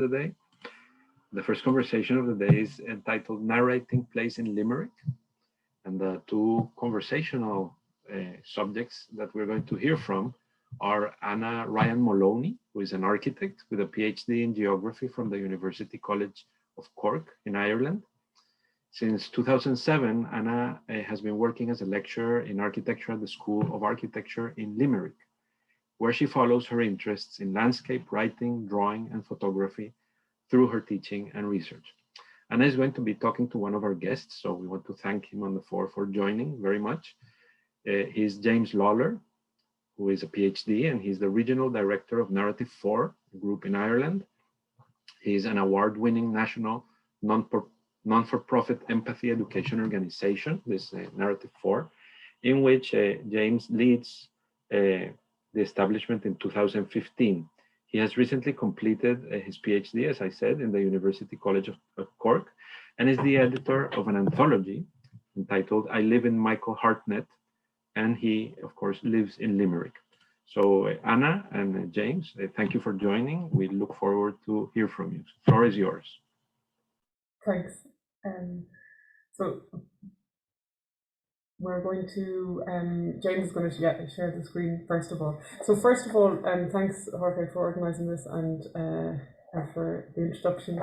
the day. The first conversation of the day is entitled Narrating Place in Limerick. And the two conversational subjects that we're going to hear from are Anna Ryan Moloney, who is an architect with a PhD in geography from the University College of Cork in Ireland. Since 2007, Anna has been working as a lecturer in architecture at the School of Architecture in Limerick, where she follows her interests in landscape, writing, drawing, and photography through her teaching and research. Anna is going to be talking to one of our guests, so we want to thank him on the floor for joining very much. He's James Lawlor, who is a PhD, and he's the regional director of Narrative 4, a group in Ireland. He's an award-winning national non-for-profit empathy education organization, this Narrative 4, in which James leads the establishment in 2015. He has recently completed his PhD, as I said, in the University College of Cork, and is the editor of an anthology entitled I Live in Michael Hartnett, and he, of course, lives in Limerick. So Anna and James, thank you for joining. We look forward to hear from you. The floor is yours. Thanks. So we're going to, James is going to share the screen first of all. So first of all, thanks Jorge for organising this and for the introductions.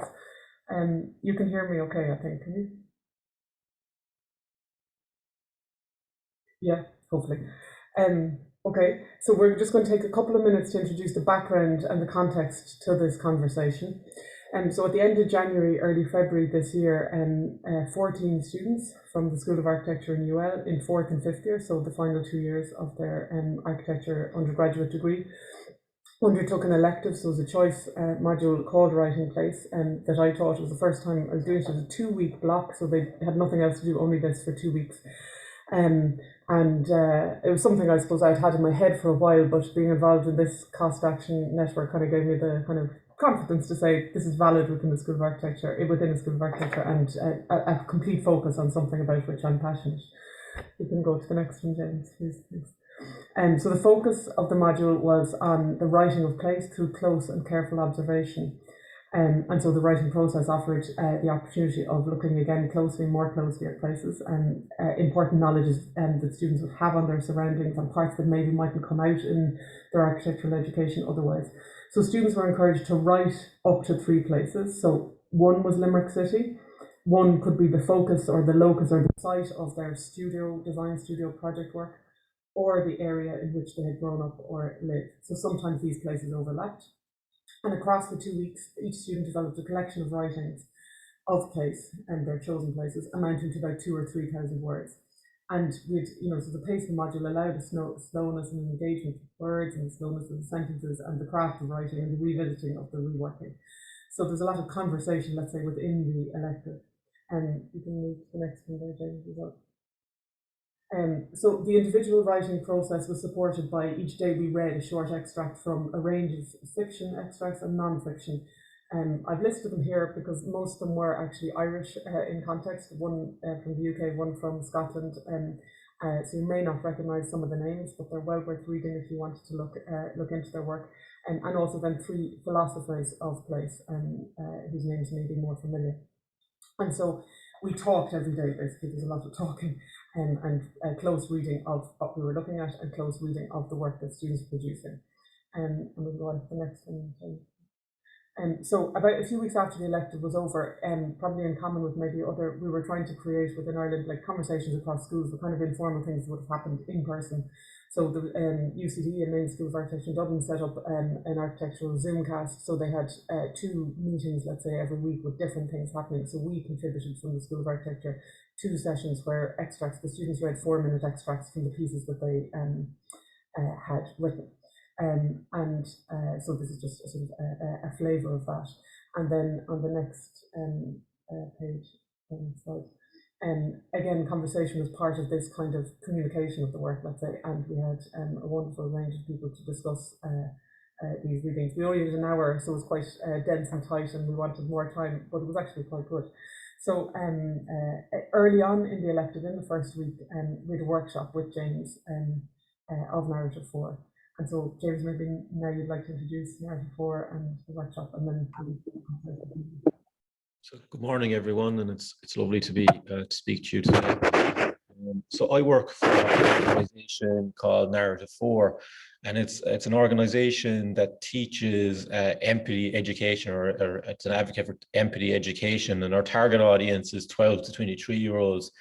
You can hear me okay, I think, can you? Yeah, hopefully. Okay, so we're just going to take a couple of minutes to introduce the background and the context to this conversation. So at the end of January, early February this year, 14 students from the School of Architecture in UL in 4th and 5th year, so the final 2 years of their architecture undergraduate degree, undertook an elective, so it was a choice module called Writing Place, that I taught. It was the first time I was doing it as a 2-week block, so they had nothing else to do, only this for 2 weeks. It was something I suppose I'd had in my head for a while, but being involved in this cost action network kind of gave me the kind of confidence to say this is valid within the School of Architecture, and a complete focus on something about which I'm passionate. You can go to the next one, James, please. So the focus of the module was on the writing of place through close and careful observation. And so the writing process offered the opportunity of looking again more closely at places and important knowledges that students would have on their surroundings and parts that maybe mightn't come out in their architectural education otherwise. So students were encouraged to write up to 3 places. So one was Limerick City, one could be the focus or the locus or the site of their design studio project work, or the area in which they had grown up or lived. So sometimes these places overlapped. And across the 2 weeks, each student developed a collection of writings of place and their chosen places, amounting to about 2,000 or 3,000 words. And so the pace of the module allowed a slowness and engagement with words, and the slowness of the sentences, and the craft of writing, and the revisiting of the reworking. So there's a lot of conversation, let's say, within the elective. And you can move to the next one there, James, as well. So the individual writing process was supported by each day we read a short extract from a range of fiction extracts and non-fiction. I've listed them here because most of them were actually Irish in context, one from the UK, one from Scotland. So you may not recognise some of the names, but they're well worth reading if you wanted to look into their work. And also then 3 philosophers of place whose names may be more familiar. And so we talked every day, basically. There's a lot of talking and close reading of what we were looking at and close reading of the work that students were producing. And we'll go on to the next one. So about a few weeks after the elective was over, probably in common with maybe we were trying to create within Ireland like conversations across schools, the kind of informal things that would have happened in person. So the UCD and Main School of Architecture in Dublin set up an architectural Zoomcast. So they had 2 meetings, let's say, every week with different things happening. So we contributed from the School of Architecture 2 sessions where the students read 4-minute extracts from the pieces that they had written. So this is just a sort of a flavour of that. And then on the next page, slide, again, conversation was part of this kind of communication of the work, let's say, and we had a wonderful range of people to discuss these readings. We only did an hour, so it was quite dense and tight, and we wanted more time, but it was actually quite good. So early on in the elective, in the first week, we had a workshop with James of Narrative 4. And so, James, maybe now you'd like to introduce narrative 4 and the workshop, and then So good morning, everyone, and it's lovely to be to speak to you today. So I work for an organization called Narrative 4, and it's an organization that teaches empathy education, or it's an advocate for empathy education, and our target audience is 12 to 23-year-olds.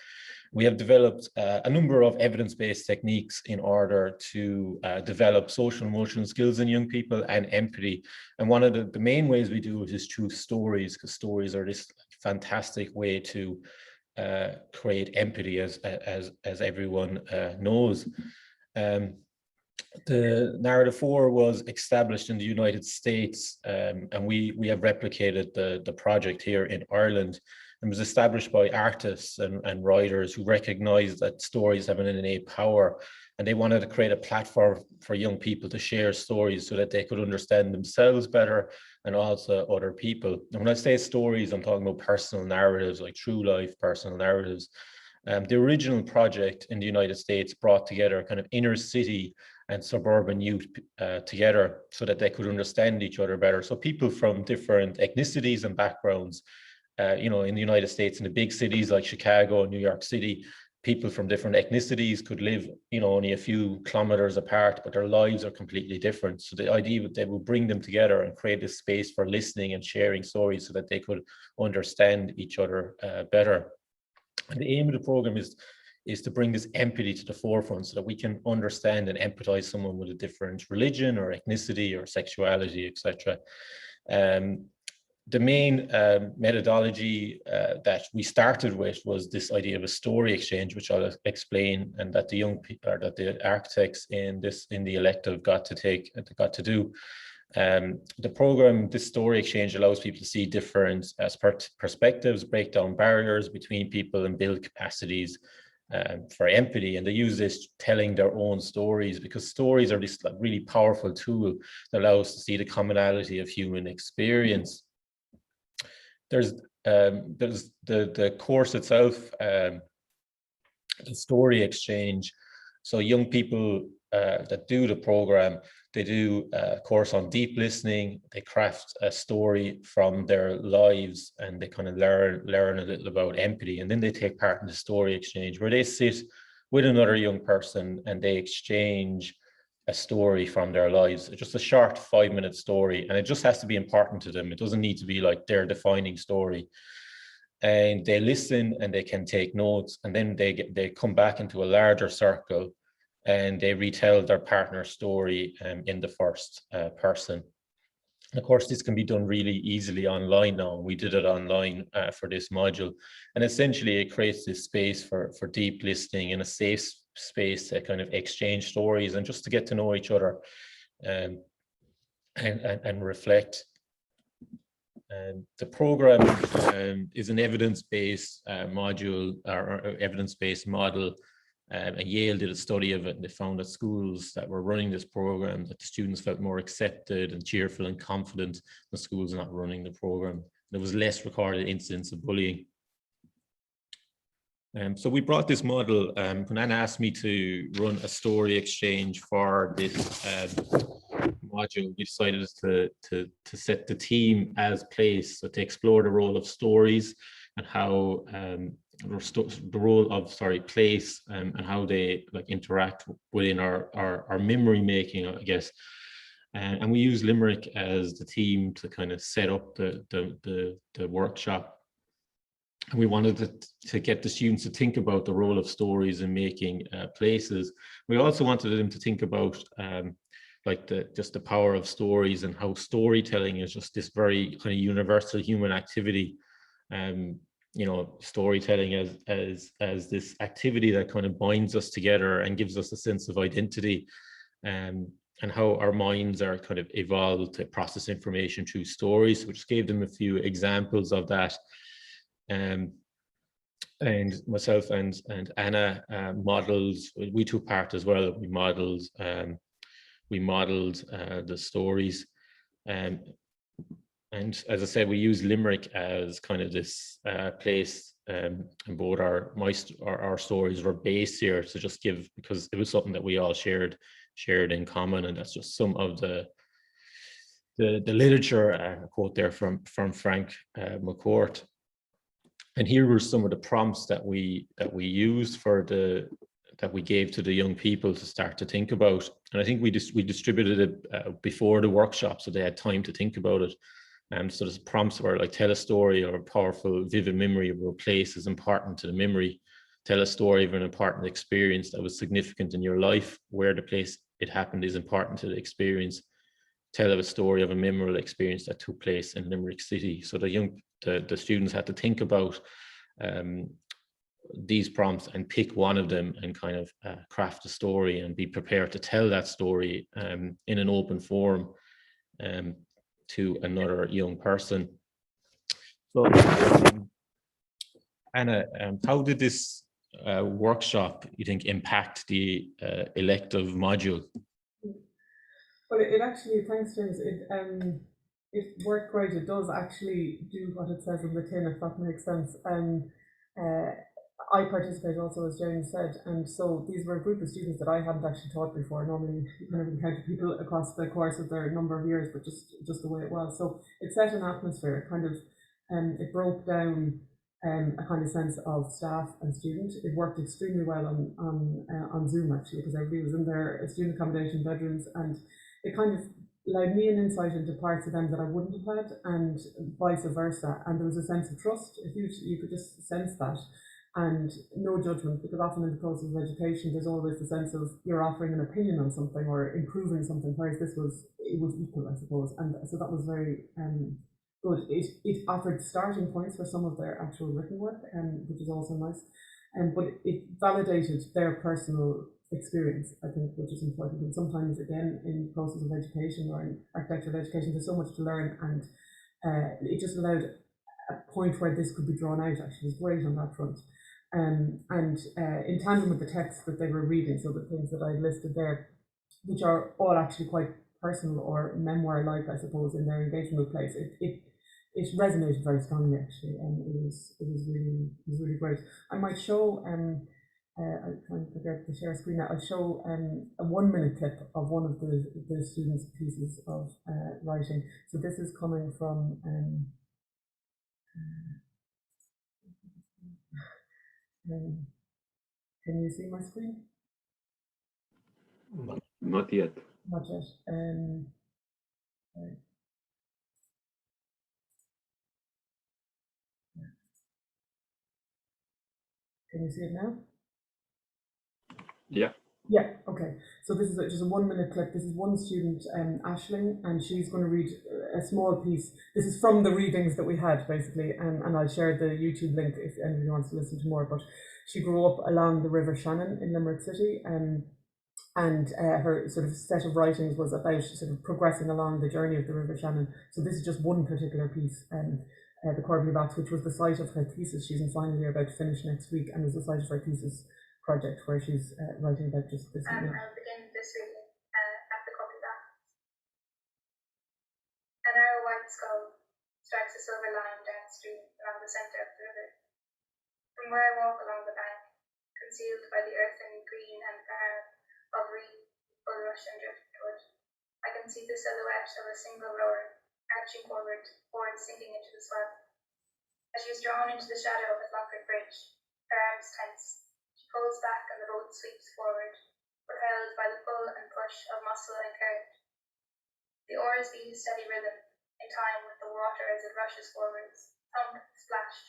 We have developed a number of evidence-based techniques in order to develop social emotional skills in young people and empathy. And one of the main ways we do it is through stories, because stories are this fantastic way to create empathy, as everyone knows. The Narrative 4 was established in the United States, and we have replicated the project here in Ireland, and was established by artists and writers who recognized that stories have an innate power, and they wanted to create a platform for young people to share stories so that they could understand themselves better and also other people. And when I say stories, I'm talking about personal narratives, like true life personal narratives. The original project in the United States brought together kind of inner city and suburban youth together so that they could understand each other better. So people from different ethnicities and backgrounds, in the United States, in the big cities like Chicago and New York City, people from different ethnicities could live, only a few kilometers apart, but their lives are completely different. So the idea that they would bring them together and create this space for listening and sharing stories so that they could understand each other better. And the aim of the program is to bring this empathy to the forefront so that we can understand and empathize someone with a different religion or ethnicity or sexuality, etc. The main methodology that we started with was this idea of a story exchange, which I'll explain, and that the young people, or that the architects in the elective got to do. The program, this story exchange, allows people to see different perspectives, break down barriers between people, and build capacities for empathy. And they use this telling their own stories, because stories are this really powerful tool that allows us to see the commonality of human experience. There's the course itself, the story exchange. So young people that do the program, they do a course on deep listening. They craft a story from their lives, and they kind of learn a little about empathy. And then they take part in the story exchange, where they sit with another young person and they exchange a story from their lives. It's just a short 5-minute story, and it just has to be important to them. It doesn't need to be like their defining story. And they listen and they can take notes, and then they come back into a larger circle and they retell their partner's story in the first person. And of course, this can be done really easily online now. We did it online for this module. And essentially, it creates this space for deep listening and a safe space to kind of exchange stories and just to get to know each other and reflect. And the program is an evidence-based module, or evidence-based model. And Yale did a study of it, and they found that schools that were running this program, that the students felt more accepted and cheerful and confident than schools not running the program. There was less recorded incidents of bullying. So we brought this model. When Anna asked me to run a story exchange for this module, we decided to set the theme as place, so to explore the role of stories and how the role of place and how they interact within our memory making, I guess. And we use Limerick as the theme to kind of set up the workshop. And we wanted to get the students to think about the role of stories in making places. We also wanted them to think about just the power of stories, and how storytelling is just this very kind of universal human activity. Storytelling as this activity that kind of binds us together and gives us a sense of identity, and how our minds are kind of evolved to process information through stories, which gave them a few examples of that. And myself and Anna models, we took part as well. We modeled the stories. And as I said, we use Limerick as kind of this place, and both our stories were based here to just give, because it was something that we all shared shared in common. And that's just some of the literature quote there from Frank McCourt. And here were some of the prompts that we used that we gave to the young people to start to think about. And I think we distributed it before the workshop, so they had time to think about it. And so the prompts were like, tell a story or a powerful, vivid memory of a place is important to the memory. Tell a story of an important experience that was significant in your life, where the place it happened is important to the experience. Tell a story of a memorable experience that took place in Limerick City. So the students had to think about these prompts and pick one of them and kind of craft a story and be prepared to tell that story in an open forum to another young person. So Anna, how did this workshop, you think, impact the elective module? Well, it actually, thanks James, it worked great. It does actually do what it says in the tin, if that makes sense. I participate also, as James said, and so these were a group of students that I hadn't actually taught before. Normally you kind of encounter people across the course of their number of years, but just the way it was. So it set an atmosphere, it kind of, it broke down a kind of sense of staff and student. It worked extremely well on Zoom actually, because everybody was in their student accommodation bedrooms, and it kind of allowed me an insight into parts of them that I wouldn't have had, and vice versa. And there was a sense of trust. You could just sense that. And no judgment, because often in the process of education there's always the sense of you're offering an opinion on something or improving something, whereas it was equal, I suppose. And so that was very good. It offered starting points for some of their actual written work, which is also nice. But it validated their personal experience, I think, which is important. And sometimes, again, in the process of education or in architectural education, there's so much to learn, and it just allowed a point where this could be drawn out. Actually, it was great on that front. And in tandem with the texts that they were reading, so the things that I listed there, which are all actually quite personal or memoir-like, I suppose, in their engagement with place, it resonated very strongly actually, and it was really great. I might show I'm trying to figure out the share screen now. I'll show a 1-minute clip of one of the students' pieces of writing. So this is coming from can you see my screen? Not yet. Not yet. Can you see it now? Yeah. Yeah, okay. So this is just a 1-minute clip. This is one student, Aisling, and she's going to read a small piece. This is from the readings that we had, basically, and I'll share the YouTube link if anybody wants to listen to more. But she grew up along the River Shannon in Limerick City, and her sort of set of writings was about sort of progressing along the journey of the River Shannon. So this is just one particular piece, the Corbally Box, which was the site of her thesis. She's in final year, about to finish next week, and was the site of her thesis project where she's writing about just this. I'll begin this reading at the Corbally Box. A narrow white skull strikes a silver line downstream along the centre of the river. From where I walk along the bank, concealed by the earthen green and brown of reed, bulrush and driftwood, I can see the silhouette of a single rower arching forward, board sinking into the swell. As she is drawn into the shadow of a Longford bridge, her arms tense, she pulls back and the boat sweeps forward, propelled by the pull and push of muscle and current. The oars beat a steady rhythm, in time with the water as it rushes forwards, thump, splash,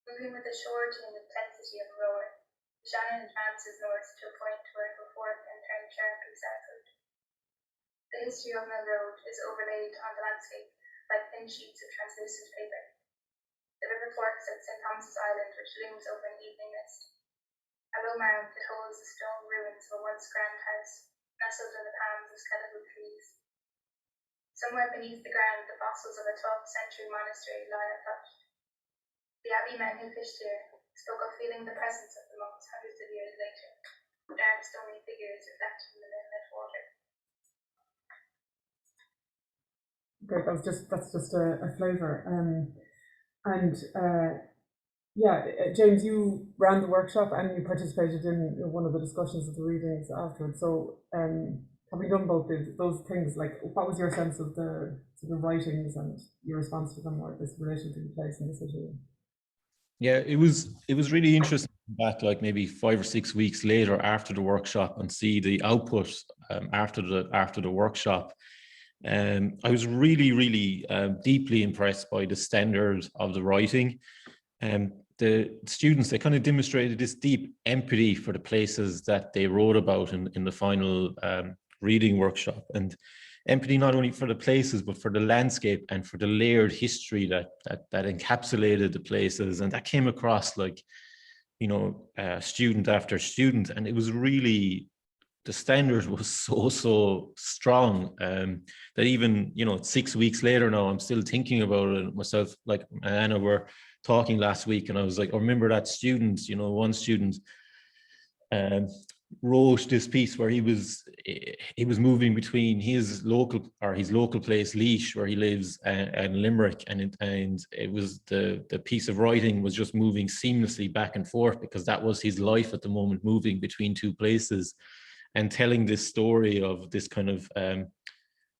moving with the surety and intensity of a rower. The Shannon advances north to a point where it will fork and turn sharply southward. The history of Mill Road is overlaid on the landscape like thin sheets of translucent paper. The river forks at St. Thomas's Island, which looms over an evening mist. A low mound that holds the stone ruins of a once grand house, nestled in the palms of skeletal trees. Somewhere beneath the ground, the fossils of a 12th century monastery lie untouched. The abbey men who fished here spoke of feeling the presence of the monks hundreds of years later, dark stony figures reflected in the moonlit water. Okay, that's just a flavour, and Yeah, James, you ran the workshop and you participated in one of the discussions of the readings afterwards. So, having done both those things, like, what was your sense of the writings and your response to them, or this relation to the place in the city? Yeah, it was really interesting back like maybe 5 or 6 weeks later after the workshop and see the output after the workshop. I was really, really deeply impressed by the standard of the writing. The students, they kind of demonstrated this deep empathy for the places that they wrote about in the final reading workshop, and empathy not only for the places but for the landscape and for the layered history that encapsulated the places, and that came across like, student after student, and it was really, the standard was so strong, that even 6 weeks later now I'm still thinking about it myself. Like Anna were talking last week and I was like, I remember that student, one student um, wrote this piece where he was moving between his local place Laois, where he lives, and Limerick, and it was the piece of writing was just moving seamlessly back and forth because that was his life at the moment, moving between two places and telling this story of this kind of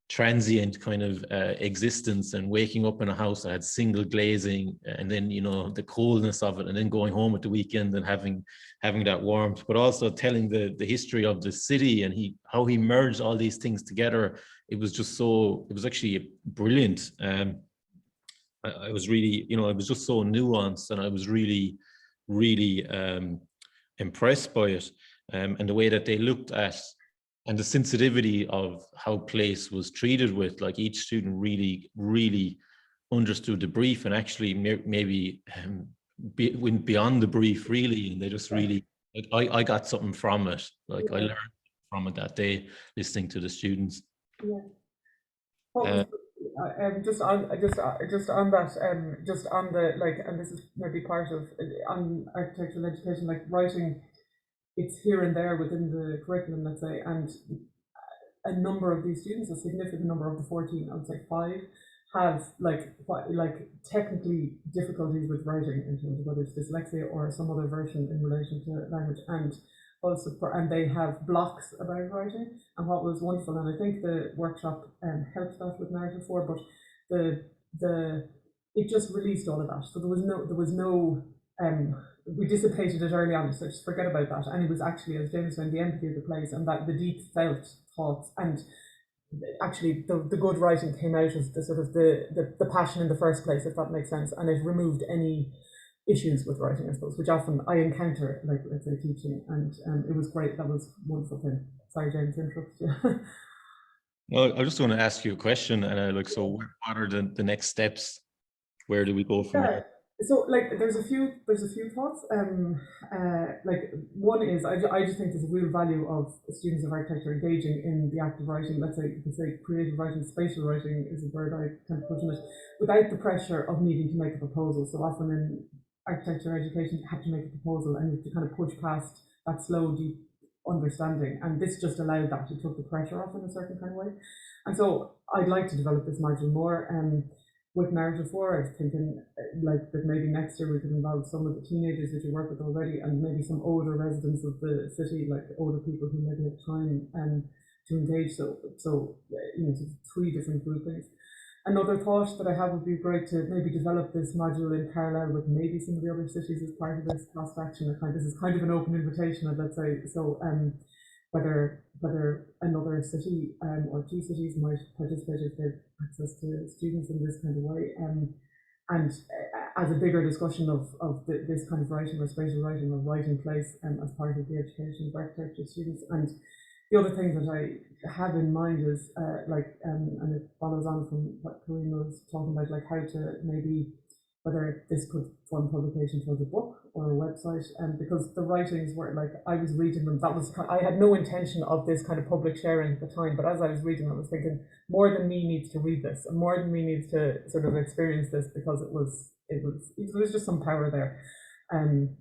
transient kind of existence, and waking up in a house that had single glazing, and then the coldness of it, and then going home at the weekend and having that warmth, but also telling the history of the city and how he merged all these things together. It was actually brilliant. I was really, it was just so nuanced, and I was really, really impressed by it, and the way that they looked at, and the sensitivity of how place was treated with, like each student really, really understood the brief, and actually maybe went beyond the brief really, and they just really, like, I got something from it, like I learned from it that day listening to the students. Yeah. What was just on that, just on the, like, and this is maybe part of on architectural education, like writing, it's here and there within the curriculum, let's say, and a number of these students, a significant number of the 14, I would say 5, have like technically difficulties with writing in terms of whether it's dyslexia or some other version in relation to language, and also and they have blocks about writing. And what was wonderful, and I think the workshop helped that with Narrative 4, but the it just released all of that. So there was no we dissipated it early on, so just forget about that. And it was actually, as James said, the empathy of the place and that the deep felt thoughts, and actually the good writing came out of the sort of the passion in the first place, if that makes sense, and it removed any issues with writing, I suppose, which often I encounter, like, let's say, teaching, and it was great. That was a wonderful thing. Sorry, James, interrupt you. Well, I just want to ask you a question, and so what are the next steps? Where do we go from Yeah. here? So, like, there's a few thoughts. Like, one is I just think there's a real value of students of architecture engaging in the act of writing. Let's say you could say creative writing, spatial writing is a word I kind of put in it, without the pressure of needing to make a proposal. So often in architecture education, you have to make a proposal and you have to kind of push past that slow, deep understanding. And this just allowed that. It took the pressure off in a certain kind of way. And so I'd like to develop this module more. With Narrative 4, I was thinking like that maybe next year we could involve some of the teenagers that you work with already, and maybe some older residents of the city, like older people who maybe have time to engage. So 3 different groupings. Another thought that I have would be great to maybe develop this module in parallel with maybe some of the other cities as part of this cost action. This is kind of an open invitation, let's say. So whether another city or 2 cities might participate if they have access to students in this kind of way, and as a bigger discussion of this kind of writing or spatial writing or writing place as part of the education of architecture students. And the other thing that I have in mind is and it follows on from what Karina was talking about, like how to maybe, whether this could form publication for the book or a website, and because the writings were, like, I was reading them, I had no intention of this kind of public sharing at the time, but as I was reading, I was thinking, more than me needs to read this, and more than me needs to sort of experience this, because there was just some power there. And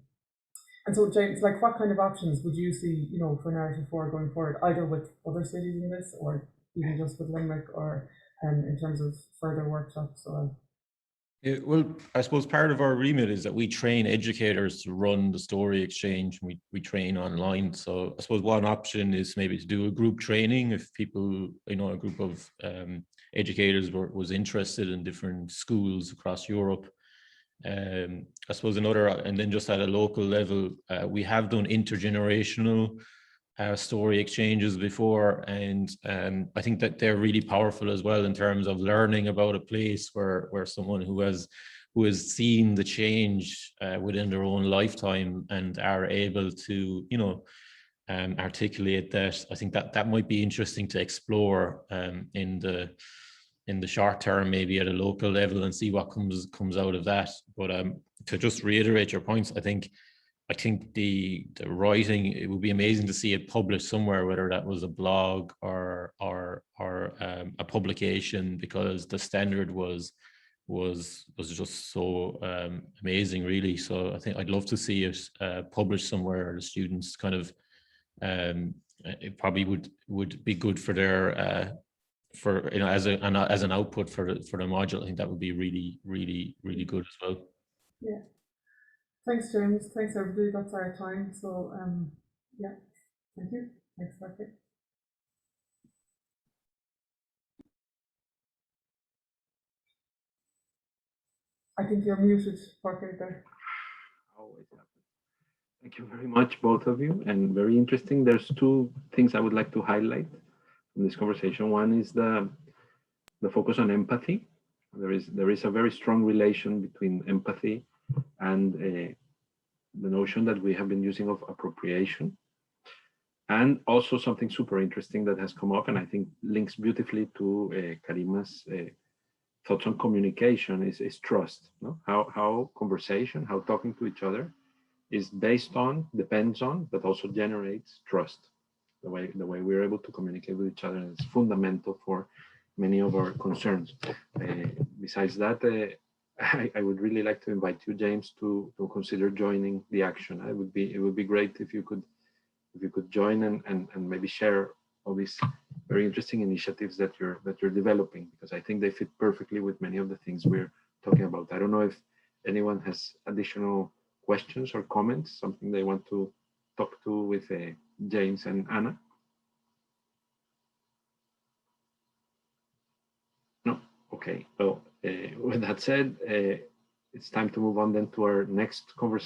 so, James, like, what kind of options would you see, for Narrative 4 going forward, either with other cities in this, or even just with Limerick, or in terms of further workshops? Or Well, I suppose part of our remit is that we train educators to run the story exchange. We train online. So I suppose one option is maybe to do a group training if people, a group of educators was interested in different schools across Europe. I suppose another, and then just at a local level, we have done intergenerational story exchanges before, and I think that they're really powerful as well in terms of learning about a place where someone who has seen the change within their own lifetime and are able to articulate that. I think that might be interesting to explore in the short term, maybe at a local level, and see what comes out of that. But to just reiterate your points, I think the writing, it would be amazing to see it published somewhere, whether that was a blog or a publication, because the standard was just so amazing, really. So I think I'd love to see it published somewhere. The students kind of it probably would be good for their for as an output for the module. I think that would be really good as well. Yeah. Thanks, James. Thanks, everybody. That's our time. So, yeah, thank you. Thanks, Patrick. I think you're muted, Patrick, there. Always happens. Thank you very much, both of you, and very interesting. There's two things I would like to highlight from this conversation. One is the focus on empathy. There is a very strong relation between empathy and the notion that we have been using of appropriation. And also something super interesting that has come up, and I think links beautifully to Karima's thoughts on communication, is trust. No? How conversation, how talking to each other is based on, depends on, but also generates trust. The way we're able to communicate with each other is fundamental for many of our concerns. Besides that, I would really like to invite you, James, to consider joining the action. It would be great if you could join and maybe share all these very interesting initiatives that you're developing, because I think they fit perfectly with many of the things we're talking about. I don't know if anyone has additional questions or comments, something they want to talk to with James and Anna. No? Okay. Well, with that said, it's time to move on then to our next conversation.